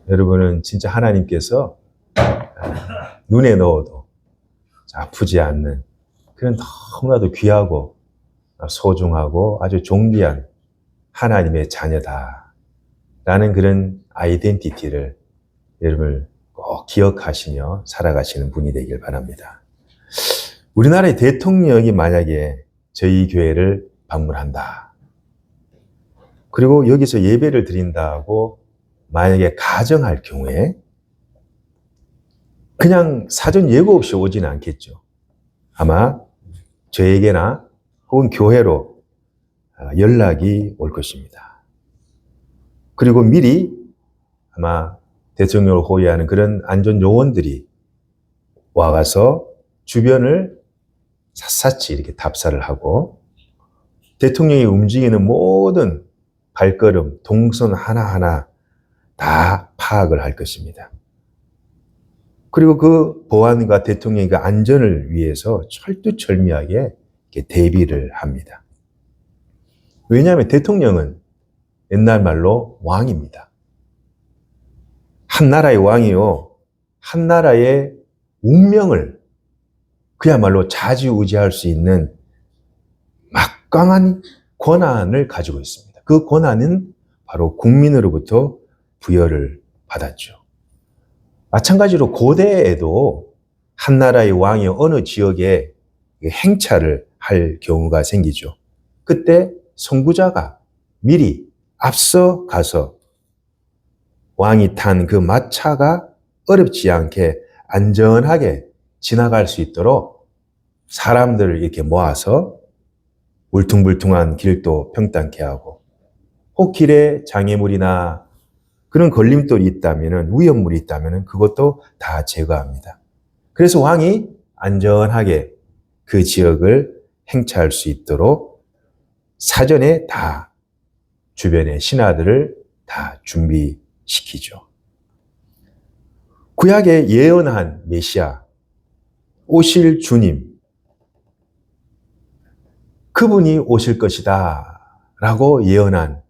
여러분은 진짜 하나님께서 눈에 넣어도 아프지 않는 그런 너무나도 귀하고 소중하고 아주 존귀한 하나님의 자녀다라는 그런 아이덴티티를 여러분 꼭 기억하시며 살아가시는 분이 되길 바랍니다. 우리나라의 대통령이 만약에 저희 교회를 방문한다. 그리고 여기서 예배를 드린다고 만약에 가정할 경우에 그냥 사전 예고 없이 오지는 않겠죠. 아마 저에게나 혹은 교회로 연락이 올 것입니다. 그리고 미리 아마 대통령을 호위하는 그런 안전 요원들이 와가서 주변을 샅샅이 이렇게 답사를 하고 대통령이 움직이는 모든 발걸음, 동선 하나하나 다 파악을 할 것입니다. 그리고 그 보안과 대통령의 그 안전을 위해서 철두철미하게 이렇게 대비를 합니다. 왜냐하면 대통령은 옛날 말로 왕입니다. 한 나라의 왕이요, 한 나라의 운명을 그야말로 좌지우지할 수 있는 막강한 권한을 가지고 있습니다. 그 권한은 바로 국민으로부터 부여를 받았죠. 마찬가지로 고대에도 한 나라의 왕이 어느 지역에 행차를 할 경우가 생기죠. 그때 선구자가 미리 앞서 가서 왕이 탄 그 마차가 어렵지 않게 안전하게 지나갈 수 있도록 사람들을 이렇게 모아서 울퉁불퉁한 길도 평탄케 하고 혹 길에 장애물이나 그런 걸림돌이 있다면, 위험물이 있다면 그것도 다 제거합니다. 그래서 왕이 안전하게 그 지역을 행차할 수 있도록 사전에 다 주변의 신하들을 다 준비시키죠. 구약에 예언한 메시아, 오실 주님, 그분이 오실 것이다 라고 예언한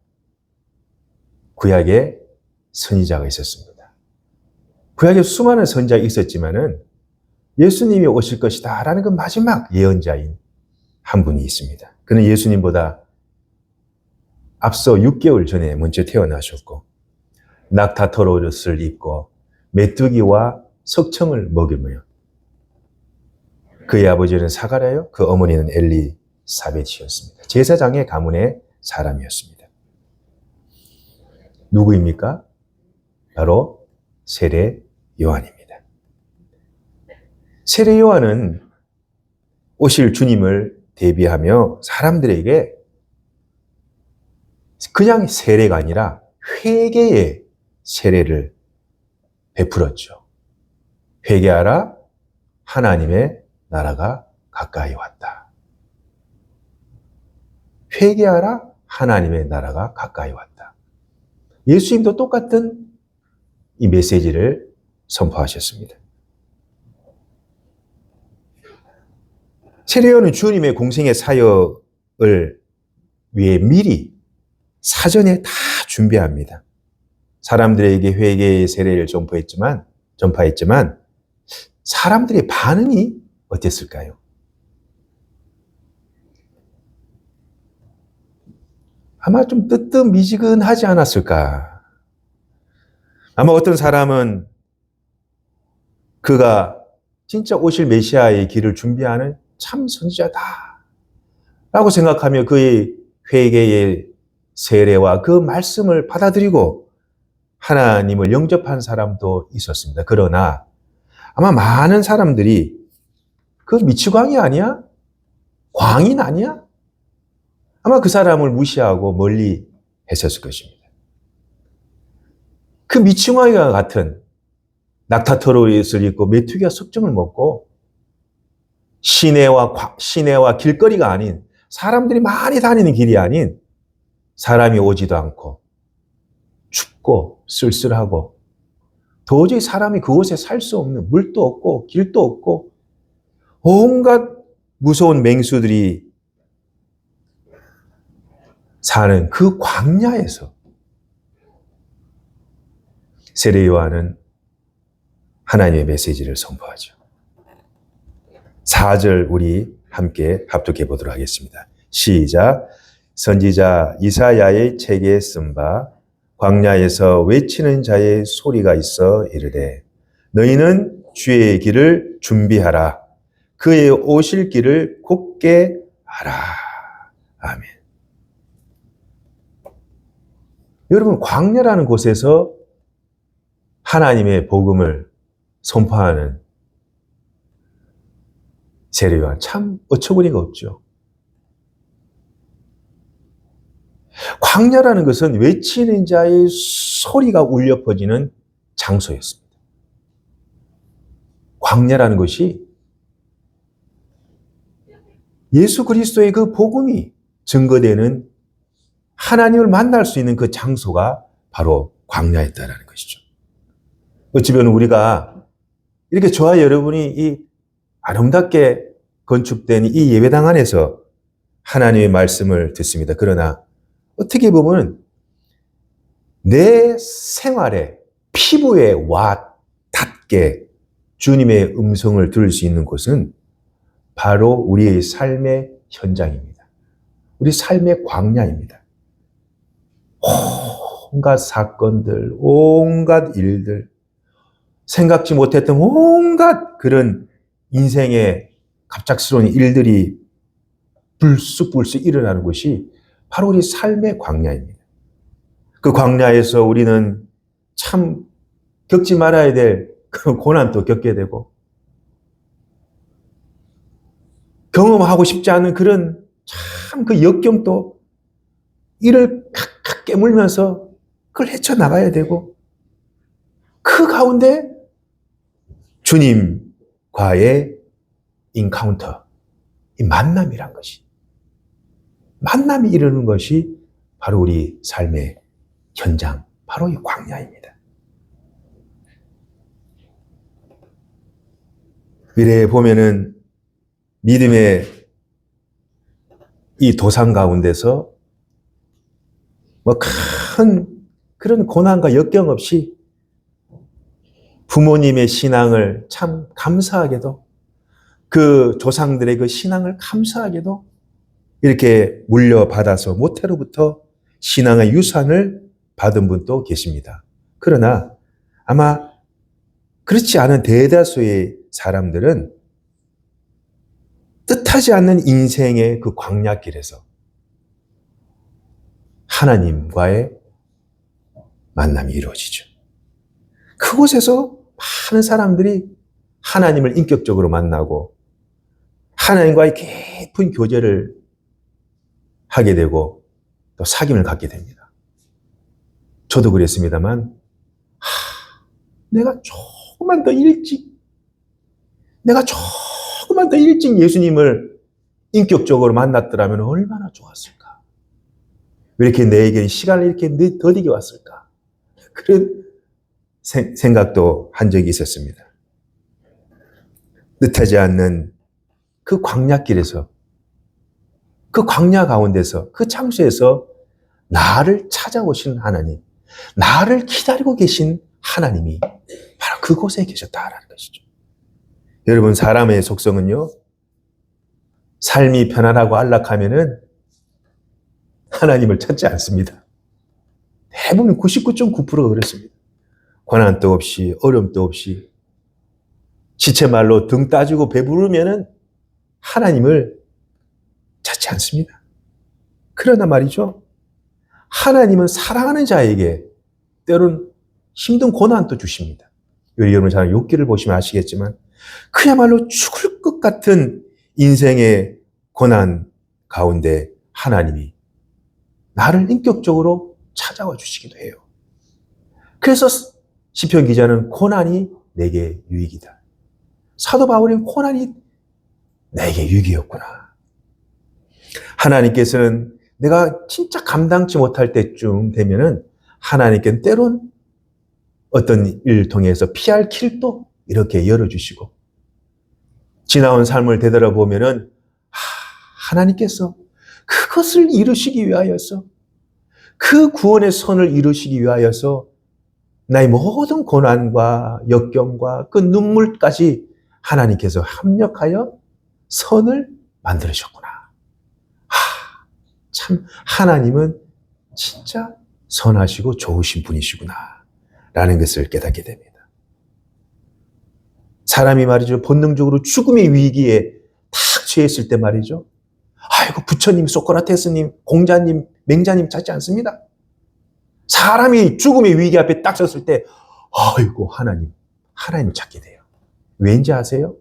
구약의 선지자가 있었습니다. 구약에 수많은 선지자가 있었지만은 예수님이 오실 것이다 라는 그 마지막 예언자인 한 분이 있습니다. 그는 예수님보다 앞서 6개월 전에 먼저 태어나셨고 낙타털 옷을 입고 메뚜기와 석청을 먹이며 그의 아버지는 사가랴요, 그 어머니는 엘리사벳이었습니다. 제사장의 가문의 사람이었습니다. 누구입니까? 바로 세례 요한입니다. 세례 요한은 오실 주님을 대비하며 사람들에게 그냥 세례가 아니라 회개의 세례를 베풀었죠. 회개하라, 하나님의 나라가 가까이 왔다. 회개하라, 하나님의 나라가 가까이 왔다. 예수님도 똑같은 이 메시지를 선포하셨습니다. 세례요한은 주님의 공생의 사역을 위해 미리 사전에 다 준비합니다. 사람들에게 회개의 세례를 전파했지만 사람들의 반응이 어땠을까요? 아마 좀 뜨뜻미지근하지 않았을까? 아마 어떤 사람은 그가 진짜 오실 메시아의 길을 준비하는 참 선지자다 라고 생각하며 그의 회개의 세례와 그 말씀을 받아들이고 하나님을 영접한 사람도 있었습니다. 그러나 아마 많은 사람들이 그 미치광이 아니야? 광인 아니야? 아마 그 사람을 무시하고 멀리 했었을 것입니다. 그 미치광이와 같은 낙타털 옷을 입고 메뚜기와 석정을 먹고 시내와 길거리가 아닌, 사람들이 많이 다니는 길이 아닌, 사람이 오지도 않고 춥고 쓸쓸하고 도저히 사람이 그곳에 살 수 없는, 물도 없고 길도 없고 온갖 무서운 맹수들이 사는 그 광야에서 세례 요한은 하나님의 메시지를 선포하죠. 4절 우리 함께 합독해 보도록 하겠습니다. 시작. 선지자 이사야의 책에 쓴 바 광야에서 외치는 자의 소리가 있어 이르되 너희는 주의 길을 준비하라. 그의 오실 길을 곧게 하라. 아멘. 여러분, 광야라는 곳에서 하나님의 복음을 선포하는 세례 요한 참 어처구니가 없죠. 광야라는 것은 외치는 자의 소리가 울려 퍼지는 장소였습니다. 광야라는 것이 예수 그리스도의 그 복음이 증거되는 하나님을 만날 수 있는 그 장소가 바로 광야였다라는 것이죠. 어찌 보면 우리가 이렇게 저와 여러분이 이 아름답게 건축된 이 예배당 안에서 하나님의 말씀을 듣습니다. 그러나 어떻게 보면 내 생활에 피부에 와 닿게 주님의 음성을 들을 수 있는 곳은 바로 우리의 삶의 현장입니다. 우리 삶의 광야입니다. 온갖 사건들, 온갖 일들, 생각지 못했던 온갖 그런 인생의 갑작스러운 일들이 불쑥불쑥 일어나는 것이 바로 우리 삶의 광야입니다. 그 광야에서 우리는 참 겪지 말아야 될 그 고난도 겪게 되고 경험하고 싶지 않은 그런 참 그 역경도 이를 칵칵 깨물면서 그걸 헤쳐나가야 되고 그 가운데 주님과의 인카운터, 이 만남이란 것이, 만남이 이루는 것이 바로 우리 삶의 현장, 바로 이 광야입니다. 미래에 보면은 믿음의 이 도상 가운데서 뭐 큰 그런 고난과 역경 없이 부모님의 신앙을 참 감사하게도 그 조상들의 그 신앙을 감사하게도 이렇게 물려받아서 모태로부터 신앙의 유산을 받은 분도 계십니다. 그러나 아마 그렇지 않은 대다수의 사람들은 뜻하지 않는 인생의 그 광야길에서 하나님과의 만남이 이루어지죠. 그곳에서 많은 사람들이 하나님을 인격적으로 만나고 하나님과의 깊은 교제를 하게 되고 또 사귐을 갖게 됩니다. 저도 그랬습니다만 내가 조금만 더 일찍 예수님을 인격적으로 만났더라면 얼마나 좋았을까. 왜 이렇게 내에게 시간을 이렇게 더디게 왔을까. 그런 생각도 한 적이 있었습니다. 뜻하지 않는 그 광야길에서, 그 광야 가운데서, 그 장소에서 나를 찾아오신 하나님, 나를 기다리고 계신 하나님이 바로 그곳에 계셨다라는 것이죠. 여러분, 사람의 속성은요, 삶이 편안하고 안락하면은 하나님을 찾지 않습니다. 대부분 99.9%가 그렇습니다. 고난도 없이, 어려움도 없이, 지체말로 등 따지고 배부르면은 하나님을 찾지 않습니다. 그러나 말이죠, 하나님은 사랑하는 자에게 때로는 힘든 고난도 주십니다. 여러분 잘 욥기를 보시면 아시겠지만 그야말로 죽을 것 같은 인생의 고난 가운데 하나님이 나를 인격적으로 찾아와 주시기도 해요. 그래서 시편 기자는 고난이 내게 유익이다. 사도 바울은 고난이 내게 유익이었구나. 하나님께서는 내가 진짜 감당치 못할 때쯤 되면은 하나님께는 때론 어떤 일을 통해서 피할 길도 이렇게 열어주시고 지나온 삶을 되돌아보면은 하나님께서 그것을 이루시기 위하여서 그 구원의 선을 이루시기 위하여서 나의 모든 고난과 역경과 그 눈물까지 하나님께서 합력하여 선을 만들으셨구나. 참 하나님은 진짜 선하시고 좋으신 분이시구나 라는 것을 깨닫게 됩니다. 사람이 말이죠, 본능적으로 죽음의 위기에 탁 처했을 때 말이죠, 아이고 부처님, 소크라테스님, 공자님, 맹자님 찾지 않습니다. 사람이 죽음의 위기 앞에 딱 섰을 때 아이고 하나님 찾게 돼요. 왠지 아세요?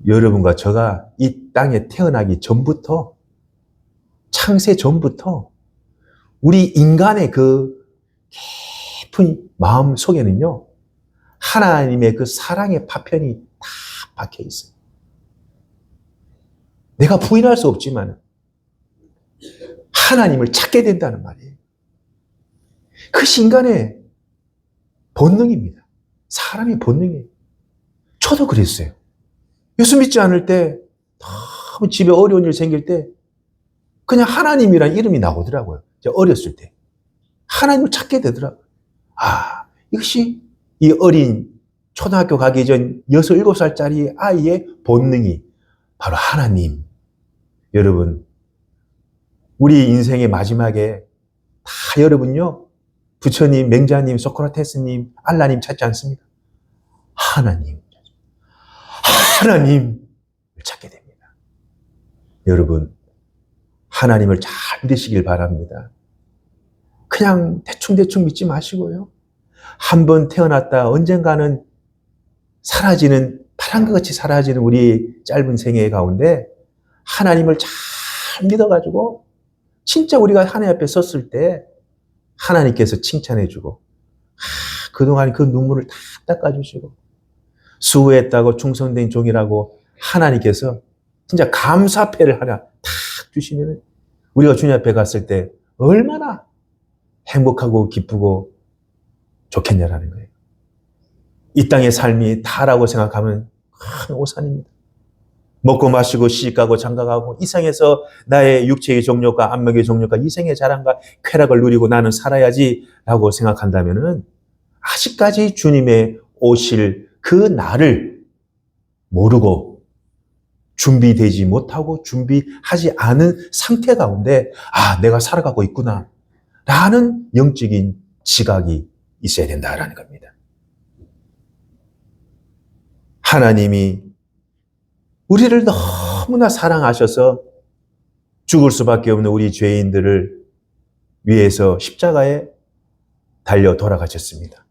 여러분과 저가 이 땅에 태어나기 전부터, 창세 전부터 우리 인간의 그 깊은 마음 속에는요, 하나님의 그 사랑의 파편이 다 박혀 있어요. 내가 부인할 수 없지만 하나님을 찾게 된다는 말이에요. 그것이 인간의 본능입니다. 사람의 본능이에요. 저도 그랬어요. 예수 믿지 않을 때, 너무 집에 어려운 일 생길 때 그냥 하나님이란 이름이 나오더라고요. 제가 어렸을 때. 하나님을 찾게 되더라고요. 이것이 이 어린 초등학교 가기 전 6, 7살짜리 아이의 본능이 바로 하나님. 여러분, 우리 인생의 마지막에 다 여러분요, 부처님, 맹자님, 소크라테스님, 알라님 찾지 않습니다. 하나님을 찾게 됩니다. 여러분, 하나님을 잘 믿으시길 바랍니다. 그냥 대충 믿지 마시고요. 한번 태어났다 언젠가는 사라지는, 파란 것 같이 사라지는 우리 짧은 생애 가운데 하나님을 잘 믿어가지고 진짜 우리가 하나님 앞에 섰을 때 하나님께서 칭찬해주고 그동안 그 눈물을 다 닦아주시고 수고했다고 충성된 종이라고 하나님께서 진짜 감사패를 하나 탁 주시면 우리가 주님 앞에 갔을 때 얼마나 행복하고 기쁘고 좋겠냐라는 거예요. 이 땅의 삶이 다라고 생각하면 큰 오산입니다. 먹고 마시고 시집가고 장가가고 이 생에서 나의 육체의 정욕과 안목의 정욕과 이생의 자랑과 쾌락을 누리고 나는 살아야지 라고 생각한다면 아직까지 주님의 오실 그 날을 모르고 준비되지 못하고 준비하지 않은 상태 가운데 내가 살아가고 있구나 라는 영적인 지각이 있어야 된다라는 겁니다. 하나님이 우리를 너무나 사랑하셔서 죽을 수밖에 없는 우리 죄인들을 위해서 십자가에 달려 돌아가셨습니다.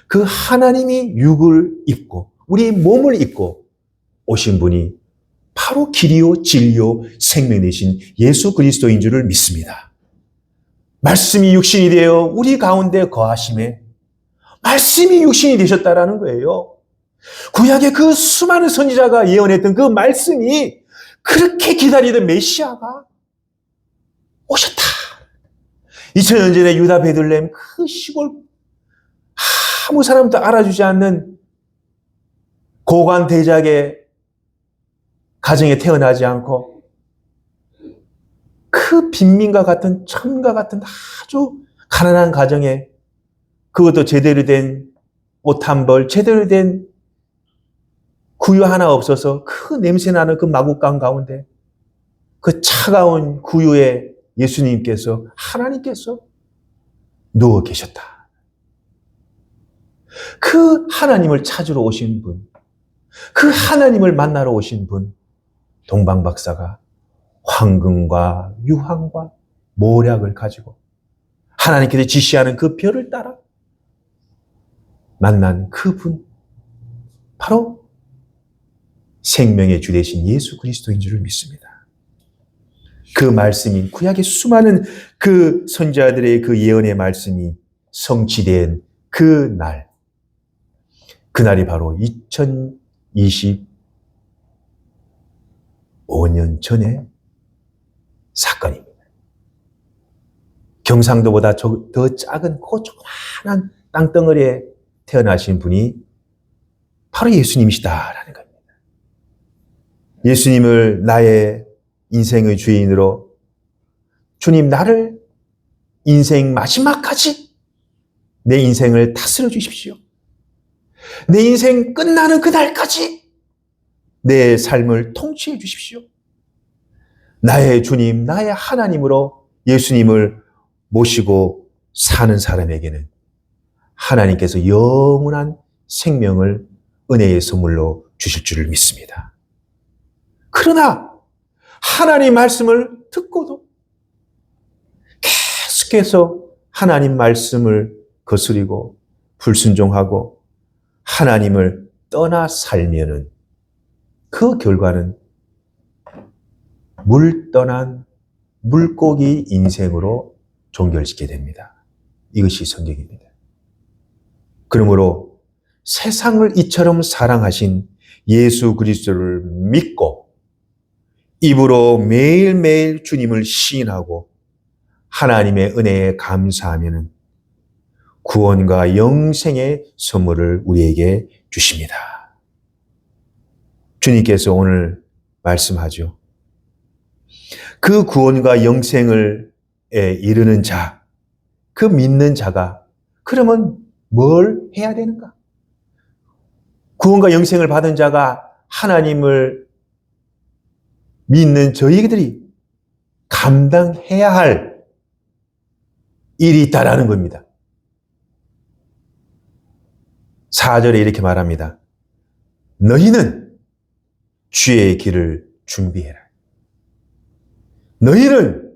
그 하나님이 육을 입고 우리 몸을 입고 오신 분이 바로 길이요 진리요 생명 되신 예수 그리스도인 줄을 믿습니다. 말씀이 육신이 되어 우리 가운데 거하심에 말씀이 육신이 되셨다라는 거예요. 구약의 그 수많은 선지자가 예언했던 그 말씀이 그렇게 기다리던 메시아가 오셨다. 2000년 전에 유다 베들레헴 그 시골 아무 사람도 알아주지 않는 고관 대작의 가정에 태어나지 않고 그 빈민과 같은 천과 같은 아주 가난한 가정에 그것도 제대로 된 옷 한 벌, 제대로 된 구유 하나 없어서 그 냄새나는 그 마구간 가운데 그 차가운 구유에 예수님께서 하나님께서 누워 계셨다. 그 하나님을 찾으러 오신 분, 그 하나님을 만나러 오신 분, 동방박사가 황금과 유황과 모략을 가지고 하나님께서 지시하는 그 별을 따라 만난 그분, 바로 생명의 주 되신 예수 그리스도인 줄을 믿습니다. 그 말씀이 구약의 수많은 그 선지자들의 그 예언의 말씀이 성취된 그날이 바로 2025년 전의 사건입니다. 경상도보다 더 작은 그 조그마한 땅덩어리에 태어나신 분이 바로 예수님이시다라는 겁니다. 예수님을 나의 인생의 주인으로 주님 나를 인생 마지막까지 내 인생을 다스려 주십시오. 내 인생 끝나는 그날까지 내 삶을 통치해 주십시오. 나의 주님, 나의 하나님으로 예수님을 모시고 사는 사람에게는 하나님께서 영원한 생명을 은혜의 선물로 주실 줄을 믿습니다. 그러나 하나님 말씀을 듣고도 계속해서 하나님 말씀을 거스리고 불순종하고 하나님을 떠나 살면은 그 결과는 물 떠난 물고기 인생으로 종결시키게 됩니다. 이것이 성경입니다. 그러므로 세상을 이처럼 사랑하신 예수 그리스도를 믿고 입으로 매일매일 주님을 시인하고 하나님의 은혜에 감사하면 구원과 영생의 선물을 우리에게 주십니다. 주님께서 오늘 말씀하죠. 그 구원과 영생을 이루는 자, 그 믿는 자가 그러면 뭘 해야 되는가? 구원과 영생을 받은 자가 하나님을 믿는 저희들이 감당해야 할 일이 있다라는 겁니다. 4절에 이렇게 말합니다. 너희는 주의 길을 준비해라. 너희는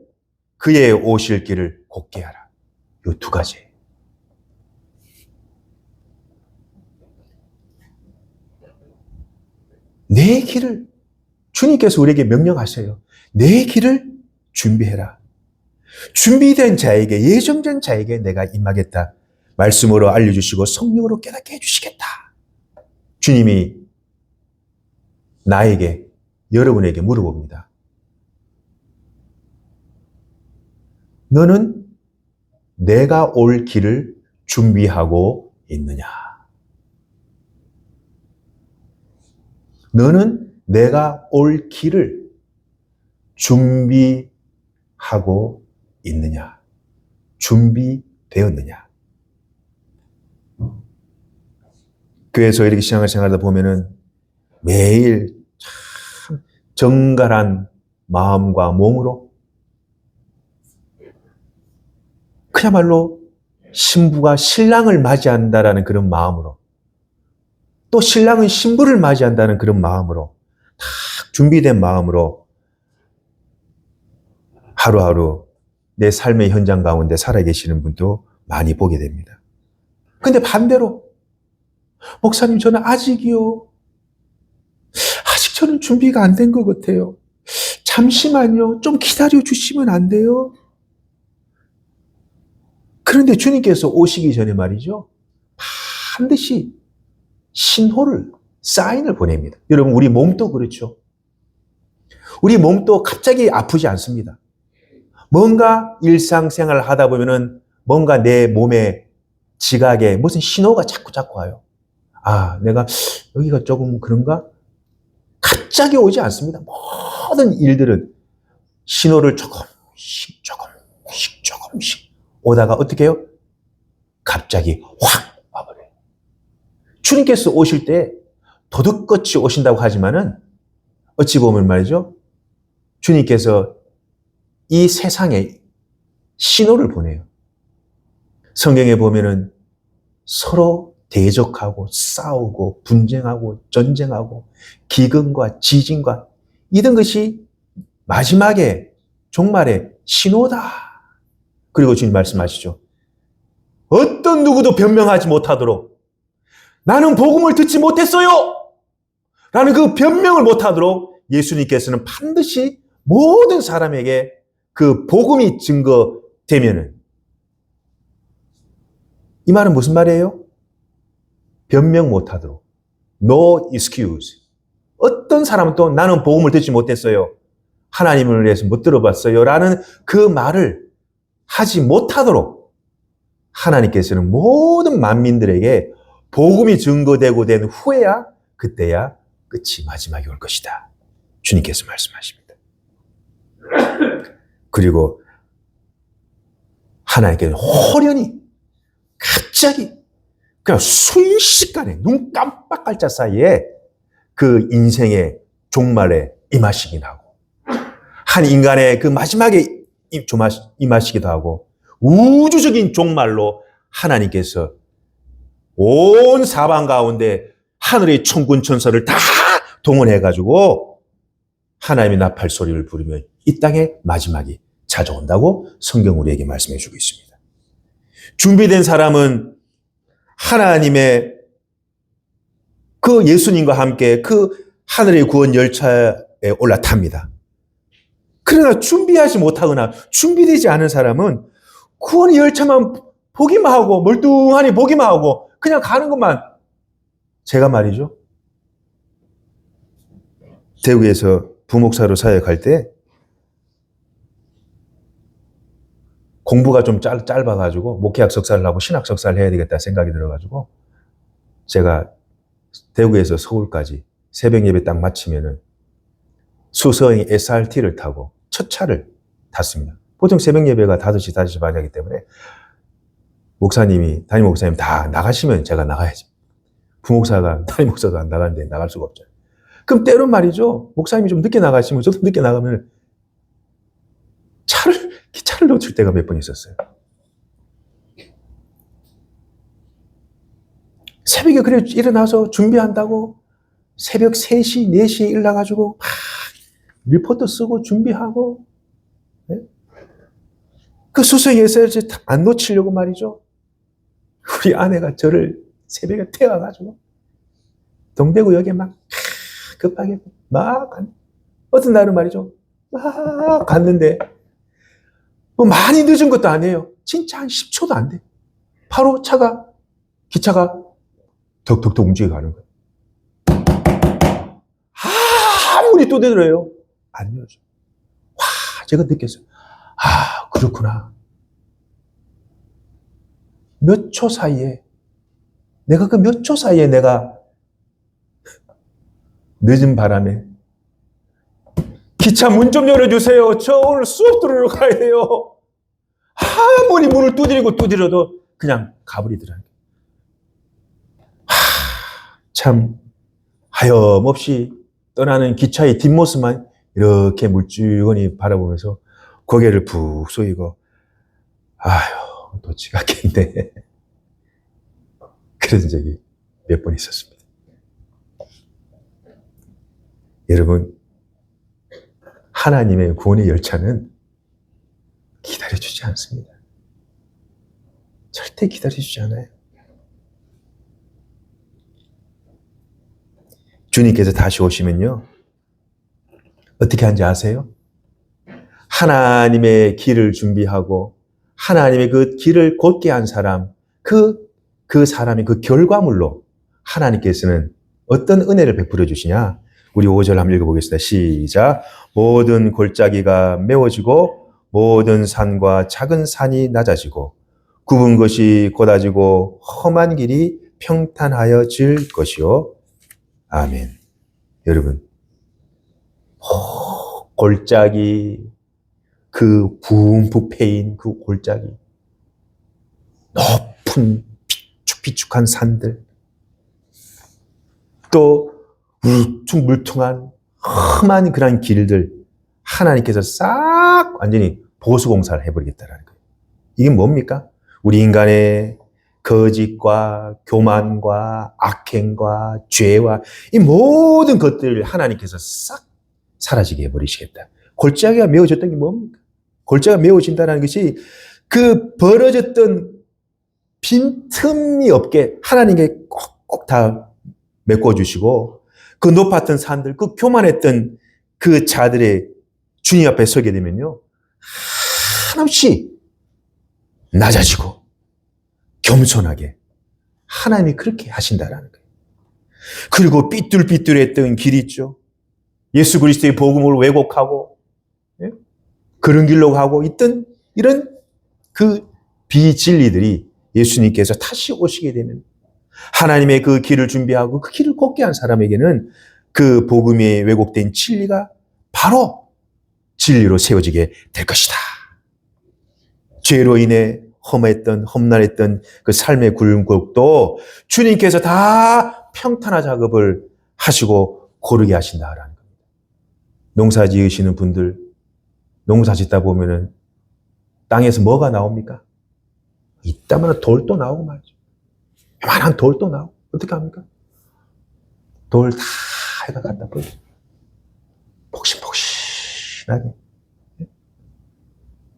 그의 오실 길을 곧게 하라. 이 두 가지. 내 길을 주님께서 우리에게 명령하세요. 내 길을 준비해라. 준비된 자에게, 예정된 자에게 내가 임하겠다. 말씀으로 알려주시고 성령으로 깨닫게 해주시겠다. 주님이 나에게, 여러분에게 물어봅니다. 너는 내가 올 길을 준비하고 있느냐? 너는 내가 올 길을 준비하고 있느냐? 준비되었느냐? 교회에서 이렇게 신앙을 생활하다 보면은 매일 참 정갈한 마음과 몸으로 그야말로 신부가 신랑을 맞이한다라는 그런 마음으로 또 신랑은 신부를 맞이한다는 그런 마음으로 다 준비된 마음으로 하루하루 내 삶의 현장 가운데 살아계시는 분도 많이 보게 됩니다. 근데 반대로 목사님 저는 아직이요. 아직 저는 준비가 안 된 것 같아요. 잠시만요. 좀 기다려 주시면 안 돼요? 그런데 주님께서 오시기 전에 말이죠. 반드시 신호를, 사인을 보냅니다. 여러분, 우리 몸도 그렇죠. 우리 몸도 갑자기 아프지 않습니다. 뭔가 일상생활을 하다 보면은 뭔가 내 몸에 지각에 무슨 신호가 자꾸 와요. 아, 내가 여기가 조금 그런가? 갑자기 오지 않습니다. 모든 일들은 신호를 조금씩 오다가 어떻게 해요? 갑자기 확 와버려요. 주님께서 오실 때 도둑같이 오신다고 하지만은 어찌 보면 말이죠. 주님께서 이 세상에 신호를 보내요. 성경에 보면은 서로 대적하고 싸우고 분쟁하고 전쟁하고 기근과 지진과 이런 것이 마지막에 종말의 신호다. 그리고 주님 말씀하시죠. 어떤 누구도 변명하지 못하도록 나는 복음을 듣지 못했어요. 라는 그 변명을 못하도록 예수님께서는 반드시 모든 사람에게 그 복음이 증거되면은 이 말은 무슨 말이에요? 변명 못하도록. No excuse. 어떤 사람은 또 나는 복음을 듣지 못했어요. 하나님을 위해서 못 들어봤어요. 라는 그 말을 하지 못하도록 하나님께서는 모든 만민들에게 복음이 증거되고 된 후에야 그때야 끝이 마지막에 올 것이다. 주님께서 말씀하십니다. 그리고 하나님께서 호련히 갑자기 그냥 순식간에 눈 깜빡할자 사이에 그 인생의 종말에 임하시긴 하고 한 인간의 그 마지막에 임하시기도 하고 우주적인 종말로 하나님께서 온 사방 가운데 하늘의 천군 천사를 다 동원해가지고 하나님의 나팔 소리를 부르며 이 땅의 마지막이 찾아온다고 성경 우리에게 말씀해 주고 있습니다. 준비된 사람은 하나님의 그 예수님과 함께 그 하늘의 구원 열차에 올라탑니다. 그러나 준비하지 못하거나 준비되지 않은 사람은 구원의 열차만 보기만 하고 멀뚱하니 보기만 하고 그냥 가는 것만. 제가 말이죠, 대구에서 부목사로 사역할 때 공부가 좀 짧아가지고 목회학 석사를 하고 신학 석사를 해야 되겠다 생각이 들어가지고 제가 대구에서 서울까지 새벽 예배 딱 마치면은 수서행 SRT를 타고 첫 차를 탔습니다. 보통 새벽 예배가 5시, 5시 반이기 때문에 담임 목사님 다 나가시면 제가 나가야죠. 부목사가, 담임 목사도 안 나가는데 나갈 수가 없죠. 그럼 때론 말이죠, 목사님이 좀 늦게 나가시면 저도 늦게 나가면 기차를 놓칠 때가 몇 번 있었어요. 새벽에 그래 일어나서 준비한다고 새벽 3시, 4시에 일어나가지고 막 리포트 쓰고 준비하고, 네? 그 수성에서 안 놓치려고 말이죠. 우리 아내가 저를 새벽에 태워가지고 동대구역에 막 급하게 막 어떤 날은 말이죠, 막 갔는데 뭐 많이 늦은 것도 아니에요. 진짜 한 10초도 안 돼. 바로 기차가 덕덕덕 움직여가는 거예요. 아무리 또 되더라요. 안 열어줘. 와, 제가 느꼈어요. 아, 그렇구나. 몇 초 사이에 내가 늦은 바람에 기차 문 좀 열어주세요. 저 오늘 수업 들으러 가야 돼요. 아무리 문을 두드려도 그냥 가버리더라고요. 참 하염없이 떠나는 기차의 뒷모습만 이렇게 물주거니 바라보면서 고개를 푹 숙이고 아휴, 또 지각했네. 그런 적이 몇 번 있었습니다. 여러분, 하나님의 구원의 열차는 기다려주지 않습니다. 절대 기다려주지 않아요. 주님께서 다시 오시면요, 어떻게 하는지 아세요? 하나님의 길을 준비하고 하나님의 그 길을 곧게 한 사람, 그 사람의 그 결과물로 하나님께서는 어떤 은혜를 베풀어 주시냐? 우리 5절 한번 읽어보겠습니다. 시작. 모든 골짜기가 메워지고 모든 산과 작은 산이 낮아지고 굽은 것이 곧아지고 험한 길이 평탄하여질 것이요. 아멘. 여러분, 골짜기, 그 붐붓 패인 그 골짜기, 높은 비축비축한 산들, 또 울퉁불퉁한 험한 그런 길들, 하나님께서 싹 완전히 보수공사를 해버리겠다는 거예요. 이게 뭡니까? 우리 인간의 거짓과 교만과 악행과 죄와 이 모든 것들을 하나님께서 싹 사라지게 해버리시겠다. 골짜기가 메워졌던 게 뭡니까? 골짜기가 메워진다는 것이 그 벌어졌던 빈틈이 없게 하나님께 꼭꼭 다 메꿔주시고 그 높았던 산들, 그 교만했던 그 자들의 주님 앞에 서게 되면요, 한없이 낮아지고 겸손하게 하나님이 그렇게 하신다라는 거예요. 그리고 삐뚤삐뚤했던 길이 있죠. 예수 그리스도의 복음을 왜곡하고, 예? 그런 길로 가고 있던 이런 그 비진리들이 예수님께서 다시 오시게 되면 하나님의 그 길을 준비하고 그 길을 걷게 한 사람에게는 그 복음에 왜곡된 진리가 바로 진리로 세워지게 될 것이다. 죄로 인해 험난했던 그 삶의 굴곡도 주님께서 다 평탄화 작업을 하시고 고르게 하신다라는 겁니다. 농사 지으시는 분들, 농사 짓다 보면은 땅에서 뭐가 나옵니까? 이따만한 돌도 나오고 말이죠. 요만한 돌도 나오고. 어떻게 합니까? 돌 다 해가 갖다 버려. 폭신폭신하게.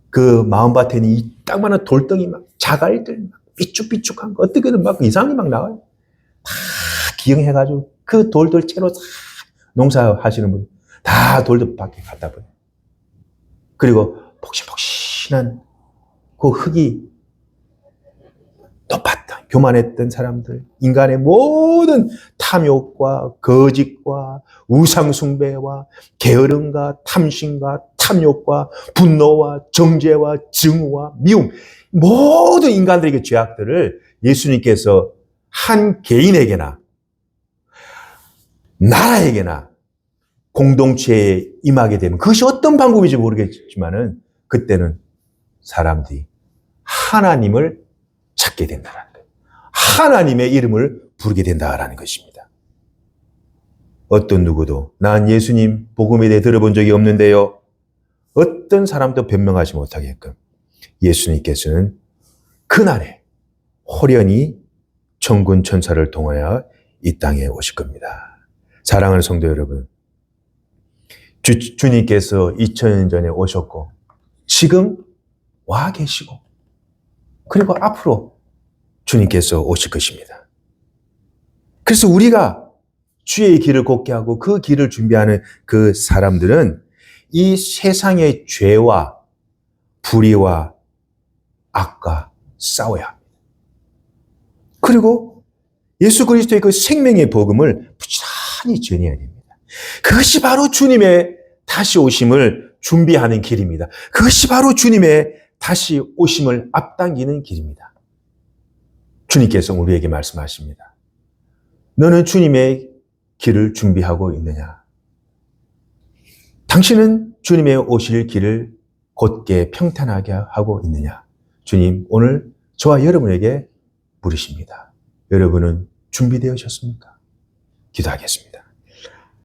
그 마음밭에는 이 딱만한 돌덩이 막 자갈들 막 삐쭉삐쭉한 거 어떻게든 막 이상이 막 나와요. 다 기억해가지고 그 돌들 채로 다 농사하시는 분 다 돌들 밖에 갖다 버려. 그리고 폭신폭신한 그 흙이 높았던 교만했던 사람들, 인간의 모든 탐욕과 거짓과 우상숭배와 게으름과 탐심과 탐욕과 분노와 정죄와 증오와 미움, 모든 인간들에게 죄악들을 예수님께서 한 개인에게나 나라에게나 공동체에 임하게 되면 그것이 어떤 방법인지 모르겠지만은 그때는 사람들이 하나님을 찾게 된다는 거예요. 하나님의 이름을 부르게 된다라는 것입니다. 어떤 누구도 난 예수님 복음에 대해 들어본 적이 없는데요. 어떤 사람도 변명하지 못하게끔 예수님께서는 그날에 호련히 천군 천사를 통하여 이 땅에 오실 겁니다. 사랑하는 성도 여러분, 주님께서 2000년 전에 오셨고 지금 와 계시고 그리고 앞으로 주님께서 오실 것입니다. 그래서 우리가 주의 길을 걷게 하고 그 길을 준비하는 그 사람들은 이 세상의 죄와 불의와 악과 싸워야 합니다. 그리고 예수 그리스도의 그 생명의 복음을 부지런히 전해야 됩니다. 그것이 바로 주님의 다시 오심을 준비하는 길입니다. 그것이 바로 주님의 다시 오심을 앞당기는 길입니다. 주님께서 우리에게 말씀하십니다. 너는 주님의 길을 준비하고 있느냐? 당신은 주님의 오실 길을 곧게 평탄하게 하고 있느냐? 주님 오늘 저와 여러분에게 물으십니다. 여러분은 준비되으셨습니까? 기도하겠습니다.